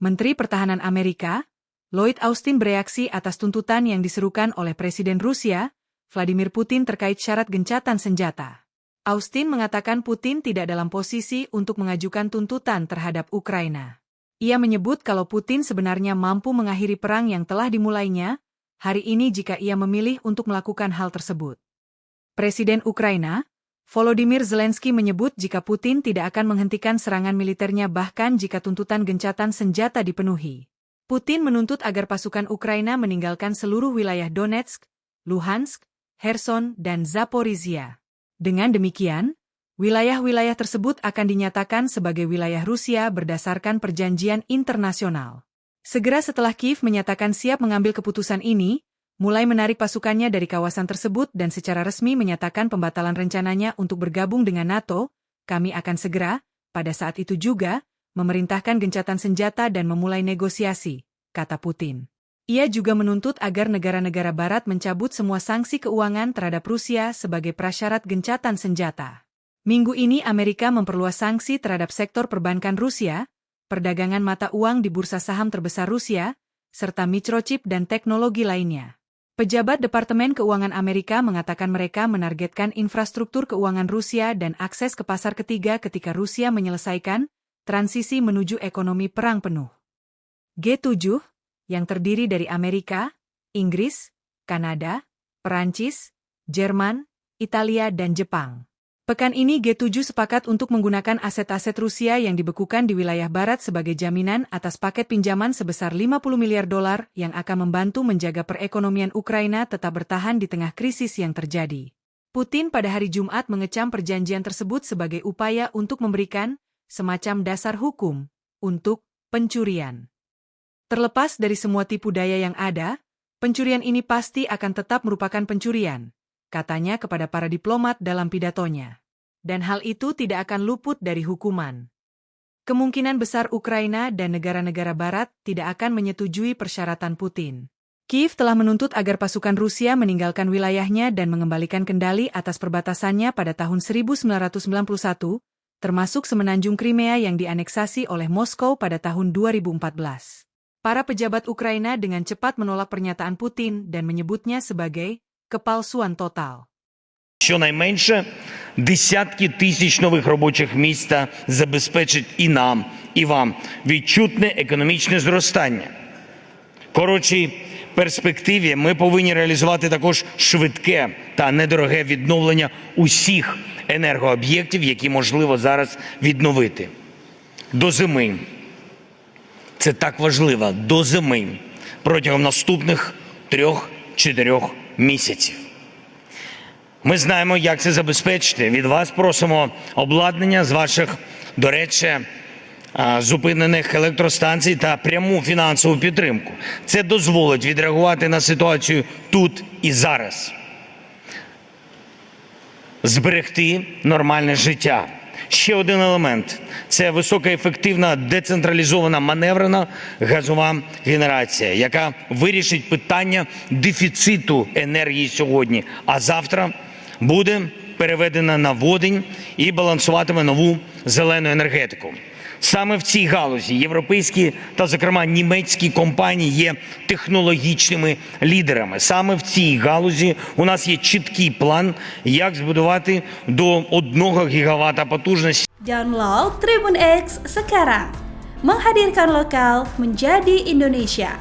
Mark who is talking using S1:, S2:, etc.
S1: Menteri Pertahanan Amerika, Lloyd Austin bereaksi atas tuntutan yang diserukan oleh Presiden Rusia, Vladimir Putin terkait syarat gencatan senjata. Austin mengatakan Putin tidak dalam posisi untuk mengajukan tuntutan terhadap Ukraina. Ia menyebut kalau Putin sebenarnya mampu mengakhiri perang yang telah dimulainya hari ini jika ia memilih untuk melakukan hal tersebut. Presiden Ukraina, Volodymyr Zelensky menyebut jika Putin tidak akan menghentikan serangan militernya bahkan jika tuntutan gencatan senjata dipenuhi. Putin menuntut agar pasukan Ukraina meninggalkan seluruh wilayah Donetsk, Luhansk, Kherson, dan Zaporizhia. Dengan demikian, wilayah-wilayah tersebut akan dinyatakan sebagai wilayah Rusia berdasarkan perjanjian internasional. Segera setelah Kiev menyatakan siap mengambil keputusan ini, mulai menarik pasukannya dari kawasan tersebut dan secara resmi menyatakan pembatalan rencananya untuk bergabung dengan NATO, kami akan segera, pada saat itu juga, memerintahkan gencatan senjata dan memulai negosiasi, kata Putin. Ia juga menuntut agar negara-negara Barat mencabut semua sanksi keuangan terhadap Rusia sebagai prasyarat gencatan senjata. Minggu ini Amerika memperluas sanksi terhadap sektor perbankan Rusia, perdagangan mata uang di bursa saham terbesar Rusia, serta microchip dan teknologi lainnya. Pejabat Departemen Keuangan Amerika mengatakan mereka menargetkan infrastruktur keuangan Rusia dan akses ke pasar ketiga ketika Rusia menyelesaikan transisi menuju ekonomi perang penuh. G7, yang terdiri dari Amerika, Inggris, Kanada, Perancis, Jerman, Italia, dan Jepang. Pekan ini G7 sepakat untuk menggunakan aset-aset Rusia yang dibekukan di wilayah barat sebagai jaminan atas paket pinjaman sebesar $50 miliar yang akan membantu menjaga perekonomian Ukraina tetap bertahan di tengah krisis yang terjadi. Putin pada hari Jumat mengecam perjanjian tersebut sebagai upaya untuk memberikan semacam dasar hukum untuk pencurian. Terlepas dari semua tipu daya yang ada, pencurian ini pasti akan tetap merupakan pencurian, katanya kepada para diplomat dalam pidatonya. Dan hal itu tidak akan luput dari hukuman. Kemungkinan besar Ukraina dan negara-negara Barat tidak akan menyetujui persyaratan Putin. Kiev telah menuntut agar pasukan Rusia meninggalkan wilayahnya dan mengembalikan kendali atas perbatasannya pada tahun 1991, termasuk semenanjung Crimea yang dianeksasi oleh Moskow pada tahun 2014. Para pejabat Ukraina dengan cepat menolak pernyataan Putin dan menyebutnya sebagai kepalsuan total.
S2: Щонайменше десятки тисяч нових робочих місць та забезпечить і нам, і вам відчутне економічне зростання. В коротшій перспективі ми повинні реалізувати також швидке та недороге відновлення усіх енергооб'єктів, які можливо зараз відновити. До зими. Це так важливо. До зими. Протягом наступних 3-4 місяців. Ми знаємо, як це забезпечити. Від вас просимо обладнання з ваших, до речі, зупинених електростанцій та пряму фінансову підтримку. Це дозволить відреагувати на ситуацію тут і зараз. Зберегти нормальне життя. Ще один елемент – це високоефективна децентралізована маневрена газова генерація, яка вирішить питання дефіциту енергії сьогодні, а завтра буде переведена на водень і балансуватиме нову зелену енергетику. Саме в цій галузі європейські та, зокрема, німецькі компанії є технологічними лідерами. Саме в цій галузі у нас є чіткий план, як збудувати до 1 гігавата потужності.
S3: Download Tribun X sekarang. Menghadirkan lokal menjadi Indonesia.